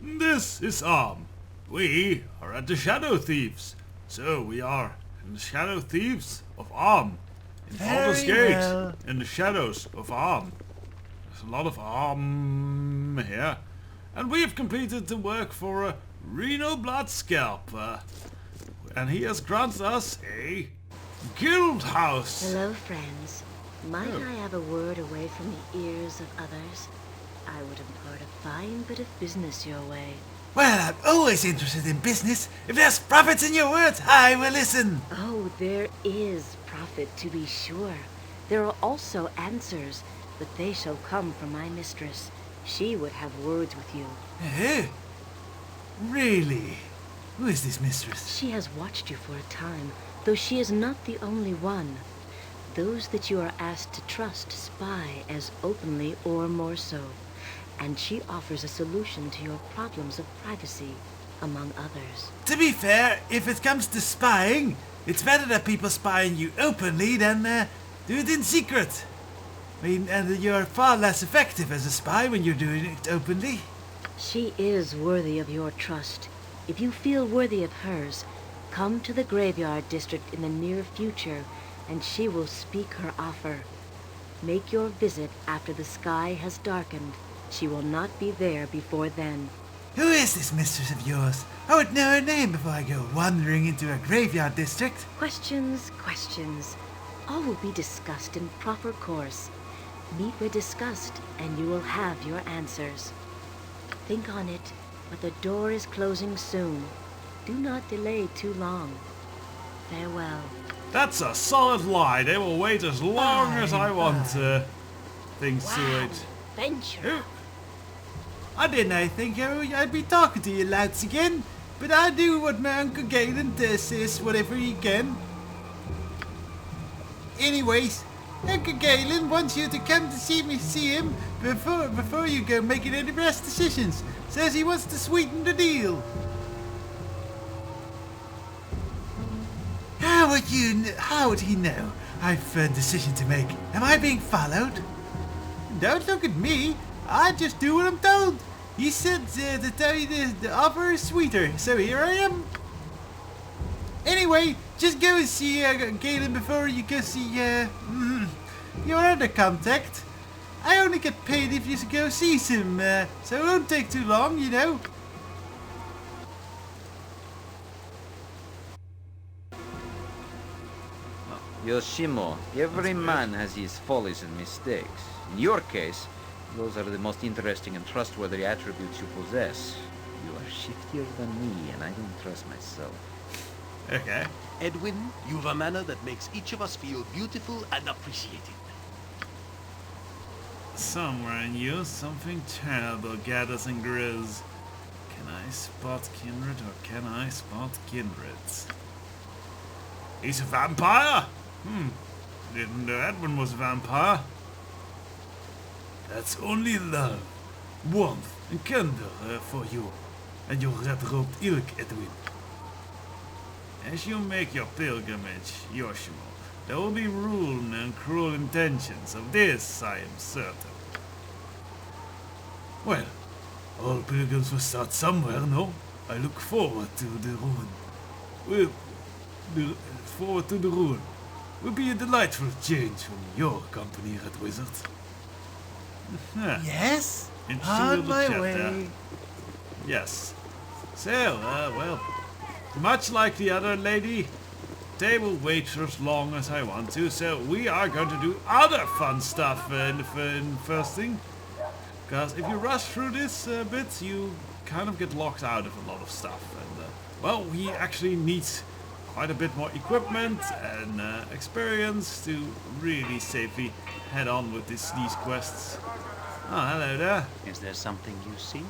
This is Arm. We are at the Shadow Thieves. So we are in the Shadow Thieves of Arm. In Baldur's Gate. Well. In the shadows of Arm. There's a lot of Arm here. And we have completed the work for a Reno Blood Scalper. And he has granted us a guild house. Hello, friends. Might Oh. I have a word away from the ears of others? I would impart a fine bit of business your way. Well, I'm always interested in business. If there's profits in your words, I will listen. Oh, there is profit, to be sure. There are also answers, but they shall come from my mistress. She would have words with you. Eh? Really? Who is this mistress? She has watched you for a time, though she is not the only one. Those that you are asked to trust spy as openly or more so, and she offers a solution to your problems of privacy, among others. To be fair, if it comes to spying, it's better that people spy on you openly than do it in secret. I mean, and you're far less effective as a spy when you're doing it openly. She is worthy of your trust. If you feel worthy of hers, come to the graveyard district in the near future, and she will speak her offer. Make your visit after the sky has darkened. She will not be there before then. Who is this mistress of yours? I would know her name before I go wandering into a graveyard district. Questions, questions. All will be discussed in proper course. Meet where discussed, and you will have your answers. Think on it, but the door is closing soon. Do not delay too long. Farewell. That's a solid lie. They will wait as long as I want things to wait. Venture. I didn't think I'd be talking to you lads again, but I do what my Uncle Galen says whatever he can. Anyways, Uncle Galen wants you to come to see him before you go making any rash decisions. Says he wants to sweeten the deal. How would he know? I've a decision to make. Am I being followed? Don't look at me. I just do what I'm told. He said to tell you the offer is sweeter, so here I am. Anyway, just go and see Galen before you go see your other contact. I only get paid if you go see him, so it won't take too long, you know. Yoshimo, every man has his follies and mistakes. In your case, those are the most interesting and trustworthy attributes you possess. You are shiftier than me, and I don't trust myself. Okay. Edwin, you've a manner that makes each of us feel beautiful and appreciated. Somewhere in you, something terrible gathers and grows. Can I spot kindred or can I spot kindreds? He's a vampire? Didn't know Edwin was a vampire. That's only love, warmth, and candor for you and your red-robed ilk, Edwin. As you make your pilgrimage, Yoshimo, there will be ruin and cruel intentions. Of this I am certain. Well, all pilgrims must start somewhere, no? I look forward to the ruin. Forward to the ruin. Will be a delightful change from your company, Red Wizard. Yes? Interesting On little my chat way. there. Yes. So, well, much like the other lady, they will wait for as long as I want to, so we are going to do other fun stuff in the first thing. Because if you rush through this bit, you kind of get locked out of a lot of stuff. And, well, we actually need quite a bit more equipment and experience to really safely head on with these quests. Oh, hello there. Is there something you see?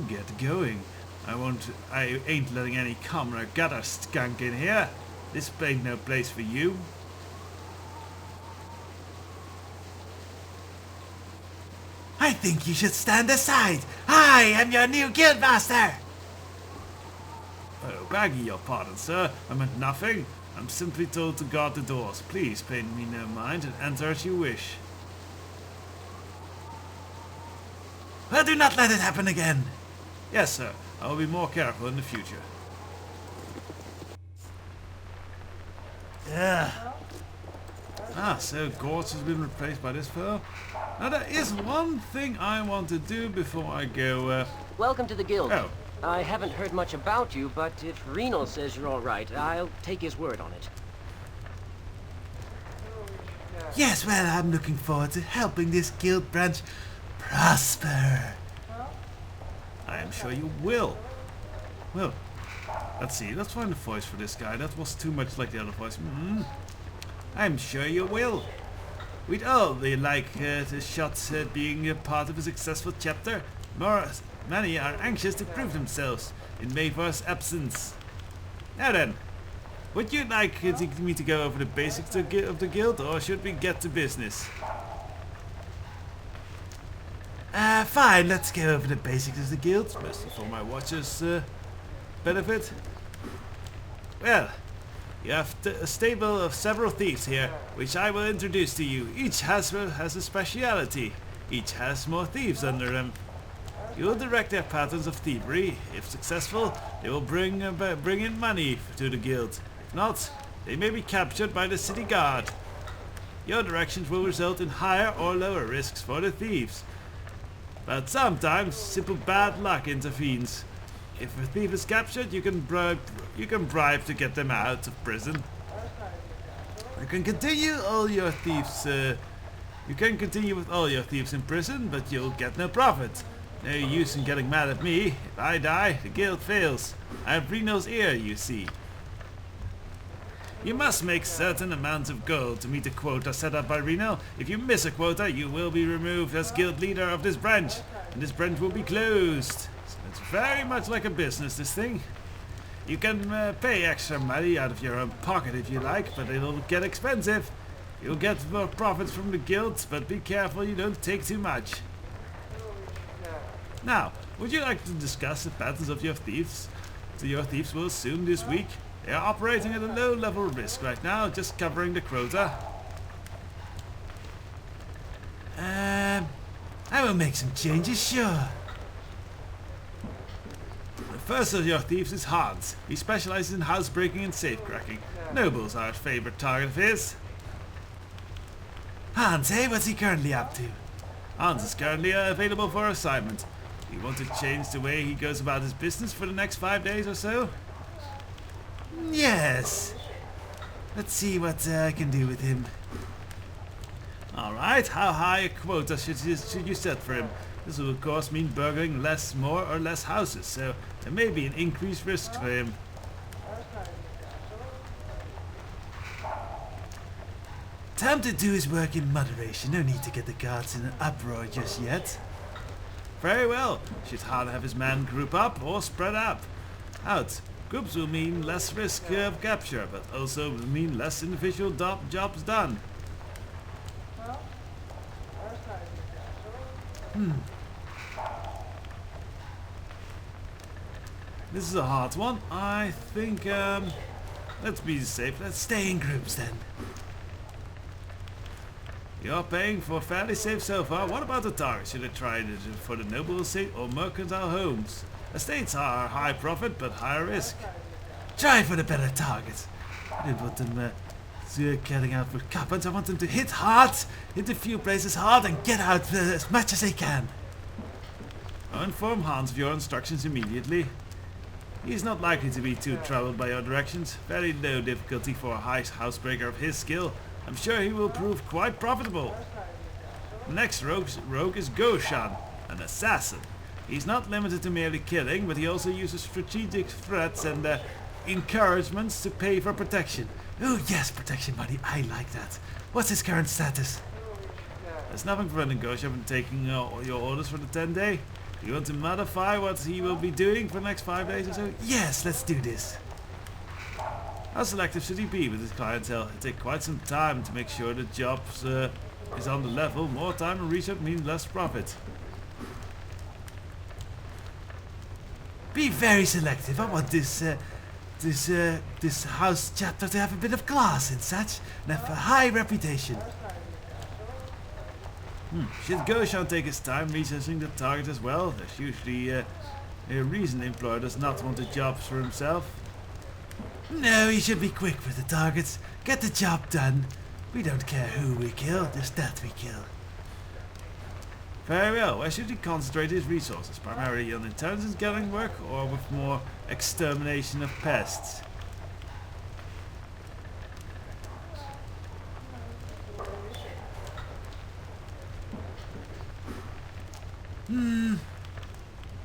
Get going. I ain't letting any commoner gutter skunk in here. This ain't no place for you. I think you should stand aside. I am your new guildmaster. Oh, begging your pardon, sir. I meant nothing. I'm simply told to guard the doors. Please pay me no mind and enter as you wish. Well, do not let it happen again. Yes, sir. I will be more careful in the future. So Gorge has been replaced by this fellow. Now there is one thing I want to do before I go. Welcome to the guild. Oh. I haven't heard much about you, but if Reno says you're all right, I'll take his word on it. Yes, well, I'm looking forward to helping this guild branch prosper. I am sure you will. Well, let's see. Let's find a voice for this guy. That was too much like the other voice. I'm sure you will. We'd all like the shots being a part of a successful chapter. Many are anxious to prove themselves in Mayvor's absence. Now then, would you like me to go over the basics of the guild, or should we get to business? Fine, let's go over the basics of the guild. Mostly for my watcher's benefit. Well, you have a stable of several thieves here, which I will introduce to you. Each has a speciality. Each has more thieves under them. You will direct their patterns of thievery. If successful, they will bring in money to the guild. If not, they may be captured by the city guard. Your directions will result in higher or lower risks for the thieves. But sometimes simple bad luck intervenes. If a thief is captured, you can bribe to get them out of prison. You can continue with all your thieves in prison, but you'll get no profit. No use in getting mad at me. If I die, the guild fails. I have Reno's ear, you see. You must make certain amounts of gold to meet a quota set up by Reno. If you miss a quota, you will be removed as guild leader of this branch, and this branch will be closed. So it's very much like a business, this thing. You can pay extra money out of your own pocket if you like, but it'll get expensive. You'll get more profits from the guild, but be careful you don't take too much. Now, would you like to discuss the patterns of your thieves? Your thieves will soon this week. They are operating at a low level of risk right now, just covering the quota. I will make some changes, sure. The first of your thieves is Hans. He specializes in housebreaking and safecracking. Nobles are a favorite target of his. Hans, what's he currently up to? Hans is currently available for assignment. Do you want to change the way he goes about his business for the next 5 days or so? Yes. Let's see what I can do with him. Alright, how high a quota should you set for him? This will of course mean burgling more or less houses, so there may be an increased risk for him. Time to do his work in moderation. No need to get the guards in an uproar just yet. Very well. Should either have his men group up or spread out. Groups will mean less risk of capture, but also will mean less individual jobs done. This is a hard one. I think, let's be safe. Let's stay in groups then. You're paying for fairly safe so far. What about the target? Should I try it for the noble estate or mercantile homes? Estates are high profit but higher risk. Try for the better target. I don't want them getting out for coppers. I want them to hit hard, hit a few places hard and get out as much as they can. I'll inform Hans of your instructions immediately. He's not likely to be too troubled by your directions. Very low difficulty for a high housebreaker of his skill. I'm sure he will prove quite profitable. The next rogue is Goshan, an assassin. He's not limited to merely killing, but he also uses strategic threats and encouragements to pay for protection. Oh yes, protection money. I like that. What's his current status? There's nothing preventing Goshan from taking your orders for the 10-day. Do you want to modify what he will be doing for the next 5 days or so? Yes, let's do this. How selective should he be with his clientele? It takes quite some time to make sure the job is on the level. More time and research means less profit. Be very selective. I want this house chapter to have a bit of class and such, and have a high reputation. Should Goshan take his time researching the target as well? There's usually a reason the employer does not want the jobs for himself. No, he should be quick with the targets. Get the job done. We don't care who we kill, just that we kill. Very well. Where should he concentrate his resources? Primarily on intelligence gathering work or with more extermination of pests?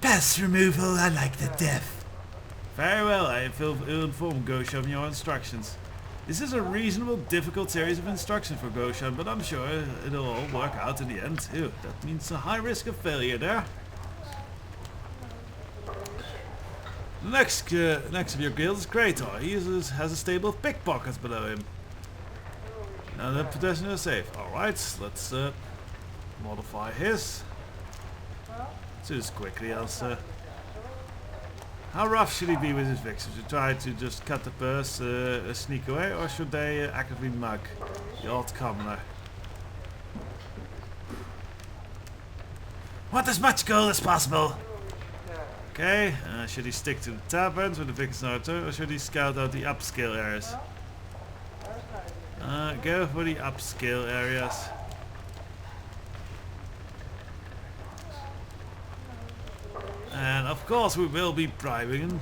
Pest removal, I like the death. Very well. I will inform Goshan of your instructions. This is a reasonable, difficult series of instructions for Goshan, but I'm sure it'll all work out in the end. Ew, that means a high risk of failure there. Next of your guild is Krator. He has a stable of pickpockets below him. Now the pedestrian is safe. Alright, let's modify his. Let's do this quickly, else... How rough should he be with his victims? To try to just cut the purse, sneak away, or should they actively mug the odd commoner? Want as much gold as possible. Okay, should he stick to the taverns with the victims or should he scout out the upscale areas? Go for the upscale areas. And of course we will be bribing him.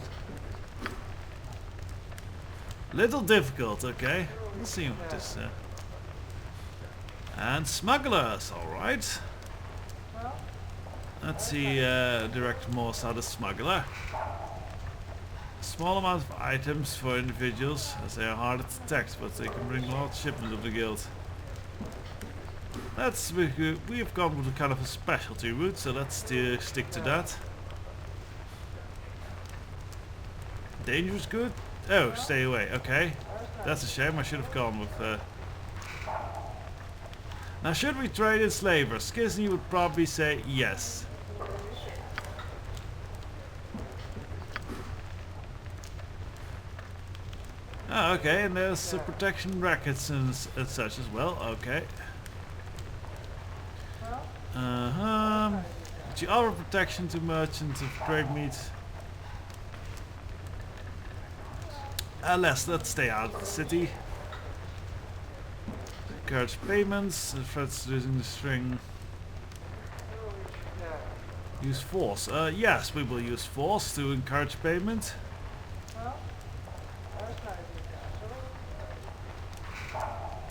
Little difficult, okay. Let's see what this... And smugglers, alright. Let's see, direct Morse how the smuggler. Small amount of items for individuals, as they are harder to detect, but they can bring large shipments of the guild. We have gone with a kind of a specialty route, so let's stick to that. Dangerous good? Oh, stay away. Okay. That's a shame. I should have gone with... Now, should we trade in slavers? Skizny would probably say yes. Oh, okay. And there's protection brackets and such as well. Okay. But you offer protection to merchants of trade meats. Let's stay out of the city. Encourage payments, threats using the string. Use force. Yes, we will use force to encourage payment.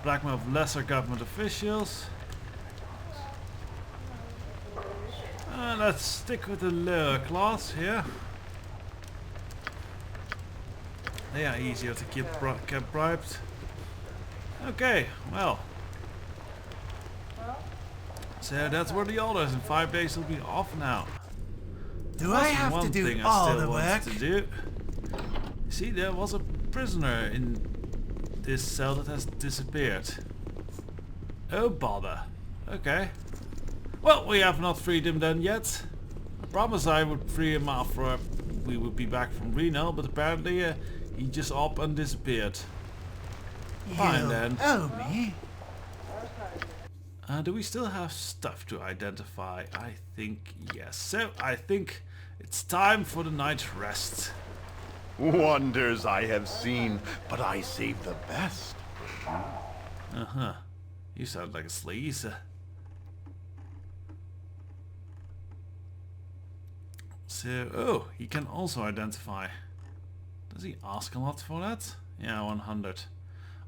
Blackmail of lesser government officials. Let's stick with the lower class here. They are easier to keep bribed. Okay, well. So that's where the orders. In 5 days will be off now. Do I have to do all the work? To do. See, there was a prisoner in this cell that has disappeared. Oh bother. Okay. Well, we have not freed him then yet. I promised I would free him after we would be back from Reno, but apparently he just up and disappeared. Fine then. Oh me. Do we still have stuff to identify? I think yes. So I think it's time for the night rest. Wonders I have seen, but I save the best. Uh-huh. You sound like a sleaze. So, oh, he can also identify. Does he ask a lot for that? Yeah, 100.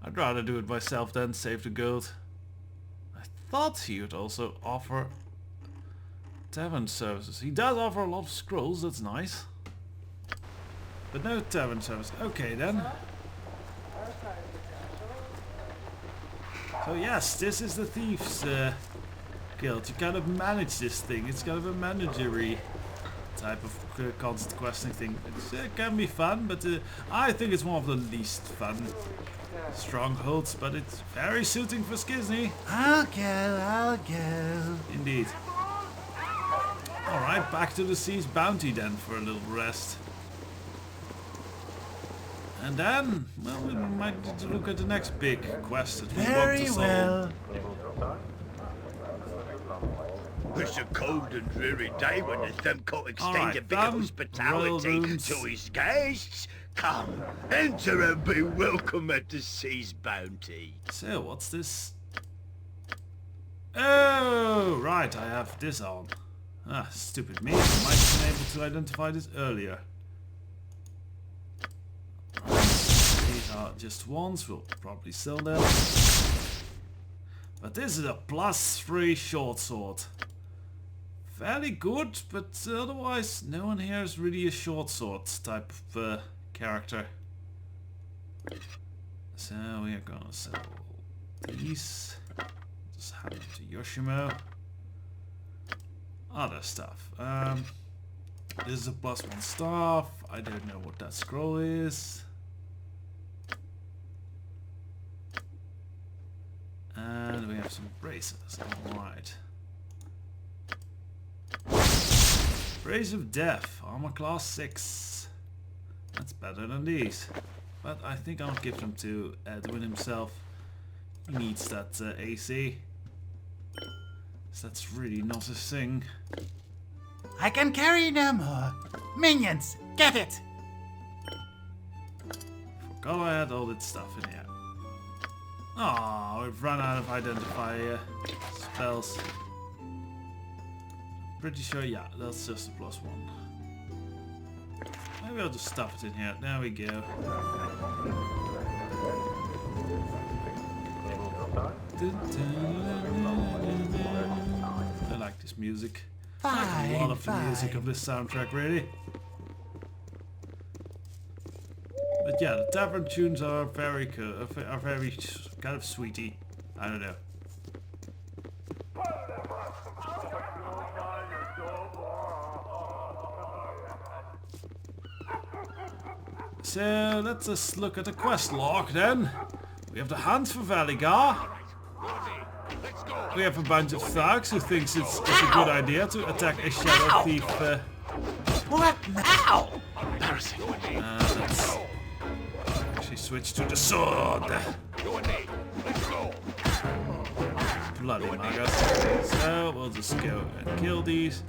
I'd rather do it myself than save the gold. I thought he would also offer tavern services. He does offer a lot of scrolls, that's nice. But no tavern service. Okay then. So yes, this is the Thieves Guild. You kind of manage this thing. It's kind of a managery type of constant questing thing. It can be fun, but I think it's one of the least fun strongholds, but it's very suiting for Skizny. I'll go. Indeed. Alright, back to the Sea's Bounty then for a little rest. And then, well, we might need to look at the next big quest that we want to solve. Very well. It's a cold and dreary day when the Thumcoat extend Alright, a bit of Royal hospitality rooms. to his guests. Come, enter and be welcome at the sea's bounty. So, what's this? Oh, right, I have this on. Ah, stupid me. I might have been able to identify this earlier. These are just ones. We'll probably sell them. But this is a +3 short sword. Fairly good, but otherwise no one here is really a short sword type of character. So we are gonna sell these. Just hand them to Yoshimo. Other stuff. This is a +1 staff. I don't know what that scroll is. And we have some braces. Alright. Brace of Death. Armor class 6. That's better than these. But I think I'll give them to Edwin himself. He needs that AC. So that's really not a thing. I can carry no more. Minions, get it! Forgot I had all that stuff in here. Oh, we've run out of identifier spells. Pretty sure, yeah, that's just a +1. Maybe I'll just stuff it in here. There we go. I like this music. I like a lot of the music of this soundtrack, really. But yeah, the tavern tunes are very cool, are very kind of sweetie. I don't know. So let's just look at the quest log then. We have the hunt for Valigar. We have a bunch of thugs who thinks it's a good idea to attack a shadow thief. What now? Let's actually switch to the sword. Bloody maggots. So we'll just go and kill these.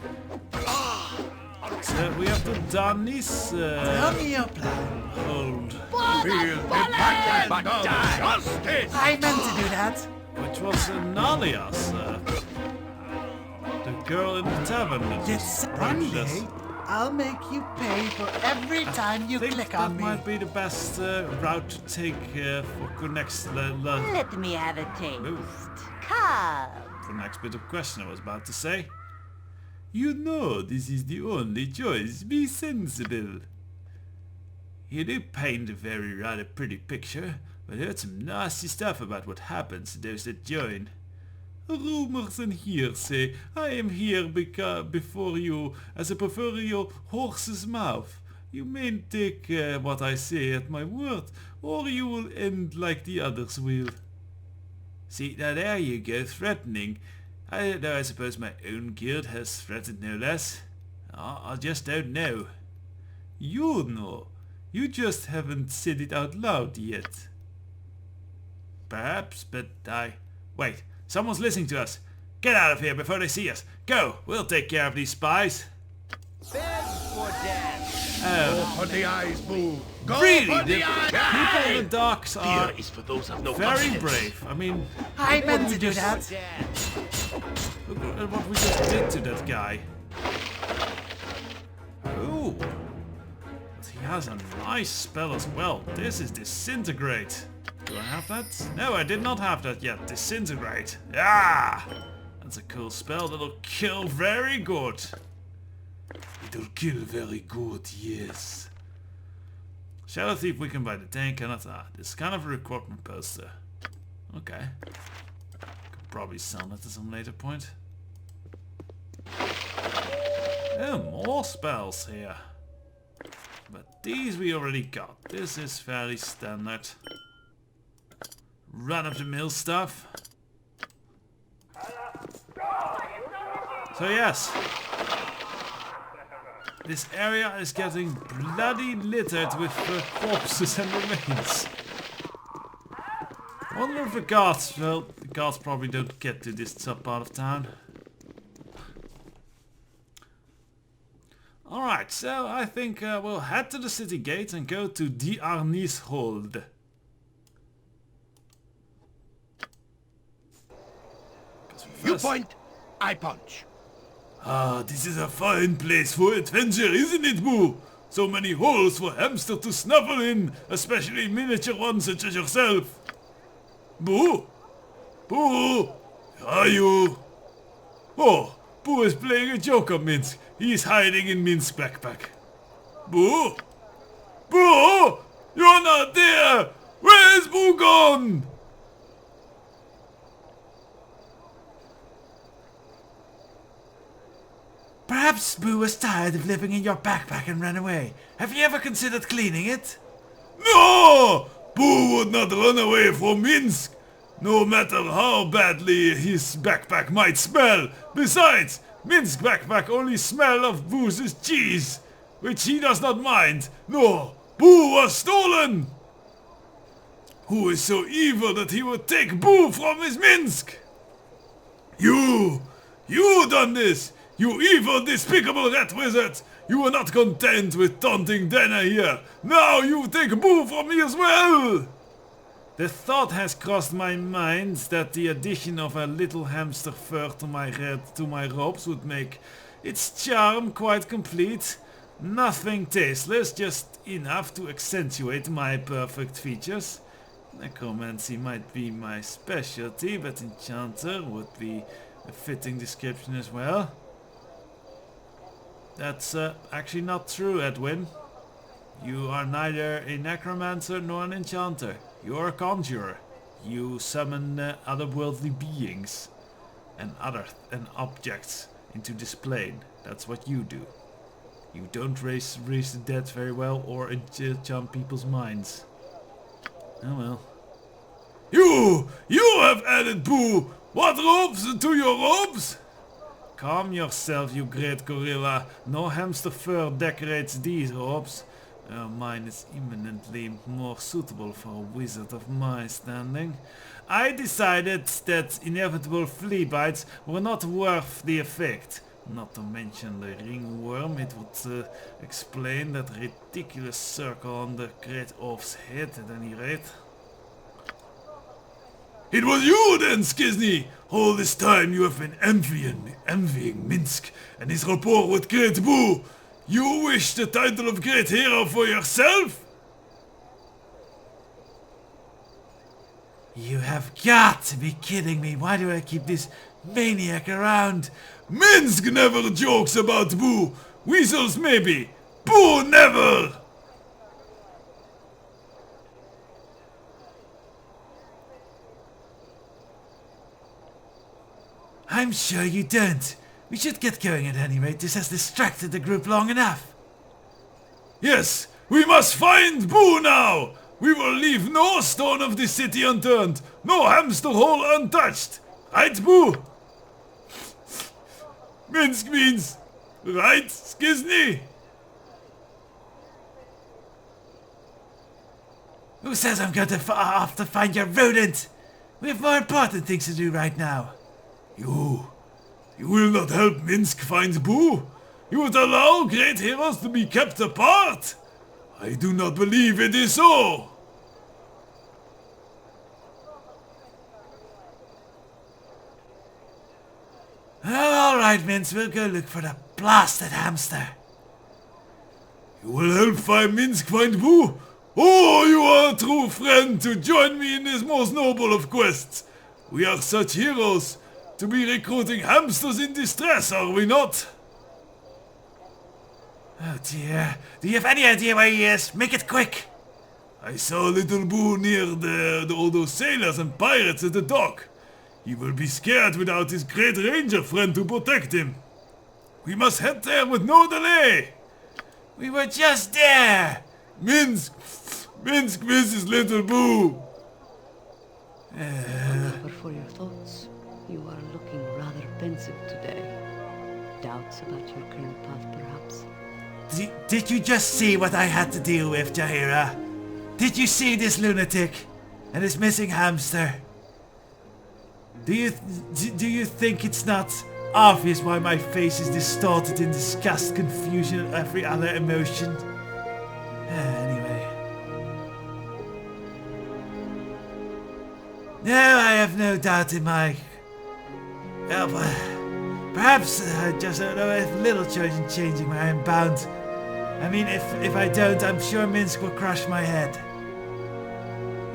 So we have to done this Tell me your plan. hold, Feel the passion of justice! I meant to do that. which was Nalia's, the girl in the tavern that This just approached us. Sunday, I'll make you pay for every time you I think click that on me. might be the best route to take for next Let me have a taste. Move. Come. the next bit of question I was about to say. You know this is the only choice. Be sensible. You do paint a very rather pretty picture, but heard some nasty stuff about what happens to those that join. Rumors and hearsay. I am here before you as a proverbial horse's mouth. You may take what I say at my word, or you will end like the others will. See, now there you go, threatening. I don't know, I suppose my own guild has threatened no less. I just don't know. You know. You just haven't said it out loud yet. Perhaps, but Wait, someone's listening to us. Get out of here before they see us. Go, we'll take care of these spies. Oh, For the eyes, boo! Go really? for The the eyes! people in the docks are Fear is for those of no very conscience. brave. I mean, I what meant we to do just- that. Look at what we just did to that guy. Ooh. But he has a nice spell as well. This is Disintegrate. Do I have that? No, I did not have that yet. Disintegrate. Ah! That's a cool spell that'll kill very good. It'll kill very good, yes. Shadow Thief we can buy the tank and that's this is kind of a recruitment poster. Okay. Could probably sell that at some later point. Oh, more spells here. But these we already got. This is fairly standard. Run-of-the-mill stuff. So yes. This area is getting bloody littered with corpses and remains. I wonder if the guards, well, the guards probably don't get to this sub part of town. Right, so I think we'll head to the city gate and go to the Arnis Hold. You point, I punch. Ah, this is a fine place for adventure, isn't it, Boo? So many holes for hamster to snuffle in, especially miniature ones such as yourself. Boo? Boo? Where are you? Oh, Boo is playing a joke on Minsk. He's hiding in Minsk's backpack. Boo? Boo? You're not there! Where is Boo gone? Perhaps Boo was tired of living in your backpack and ran away. Have you ever considered cleaning it? No! Boo would not run away from Minsk, no matter how badly his backpack might smell. Besides, Minsk's backpack only smell of Boo's cheese, which he does not mind. No, Boo was stolen! Who is so evil that he would take Boo from his Minsk? You done this! You evil, despicable rat wizard! You were not content with taunting Dana here. Now you take Boo from me as well! The thought has crossed my mind that the addition of a little hamster fur to my robes would make its charm quite complete. Nothing tasteless, just enough to accentuate my perfect features. Necromancy might be my specialty, but enchanter would be a fitting description as well. That's actually not true, Edwin. You are neither a necromancer nor an enchanter. You're a conjurer. You summon otherworldly beings and objects into this plane. That's what you do. You don't raise the dead very well or enchant people's minds. Oh well. You have added Boo! What robes to your robes? Calm yourself, you great gorilla. No hamster fur decorates these robes. Mine is eminently more suitable for a wizard of my standing. I decided that inevitable flea bites were not worth the effect. Not to mention the ringworm, it would explain that ridiculous circle on the great oaf's head at any rate. It was you then, Skizny! All this time you have been envying Minsk and his rapport with Great Boo! You wish the title of Great Hero for yourself? You have got to be kidding me. Why do I keep this maniac around? Minsk never jokes about Boo! Weasels maybe! Boo never! I'm sure you don't. We should get going at any rate. This has distracted the group long enough. Yes, we must find Boo now! We will leave no stone of this city unturned, no hamster hole untouched! Right, Boo? Minsk means, right, Skizny? Who says I'm going to off to find your rodent? We have more important things to do right now. You will not help Minsk find Boo? You would allow great heroes to be kept apart? I do not believe it is so. All right, Minsk, we'll go look for the blasted hamster. You will help Minsk find Boo? Oh, you are a true friend to join me in this most noble of quests. We are such heroes. To be recruiting hamsters in distress, are we not? Oh dear. Do you have any idea where he is? Make it quick. I saw little Boo near all those sailors and pirates at the dock. He will be scared without his great ranger friend to protect him. We must head there with no delay. We were just there. Minsk misses little Boo. But for your thoughts, you are looking rather pensive today. Doubts about your current path, perhaps? Did you just see what I had to deal with, Jaheira? Did you see this lunatic and his missing hamster? Do you think it's not obvious why my face is distorted in disgust, confusion, and every other emotion. Anyway. No, I have no doubt in my... perhaps I just don't know if little choice in changing where I am bound. I mean, if I don't, I'm sure Minsk will crush my head.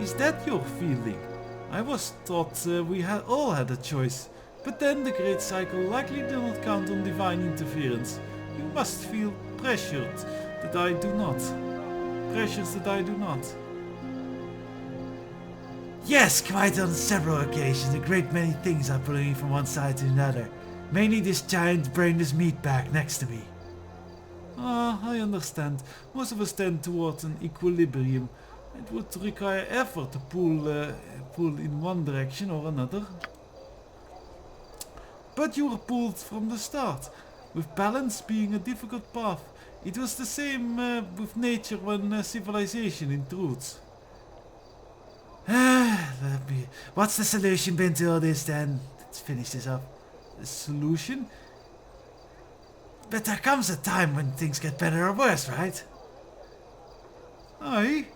Is that your feeling? I was thought we all had a choice. But then the Great Cycle likely did not count on divine interference. You must feel pressured that I do not. Pressures that I do not. Yes, quite on several occasions. A great many things are pulling me from one side to another. Mainly this giant brainless meatbag next to me. Ah, I understand. Most of us tend towards an equilibrium. It would require effort to pull in one direction or another. But you were pulled from the start, with balance being a difficult path. It was the same with nature when civilization intrudes. What's the solution been to all this then? Let's finish this up. The solution? But there comes a time when things get better or worse, right? Aye,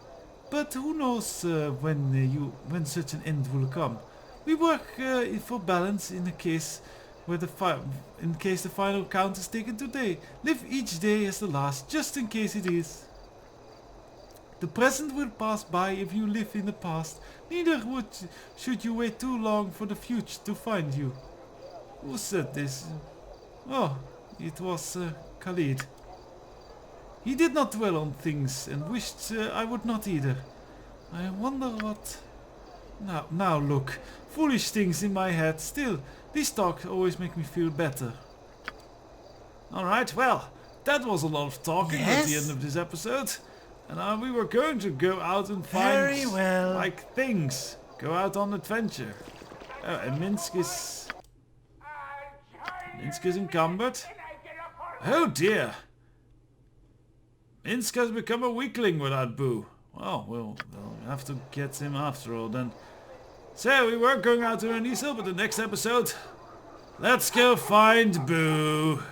but who knows when such an end will come. We work for balance in case the final count is taken today. Live each day as the last, just in case it is. The present will pass by if you live in the past. Neither should you wait too long for the future to find you. Who said this? Oh, it was Khalid. He did not dwell on things and wished I would not either. I wonder what... Now look, foolish things in my head. Still, this talk always makes me feel better. Alright, well, that was a lot of talking at the end of this episode. And we were going to go out and find like things. Go out on adventure. Oh, and Minsk is encumbered. Oh dear. Minsk has become a weakling without Boo. Well, we'll have to get him after all then. So we were going out to Anisel, but the next episode, let's go find Boo.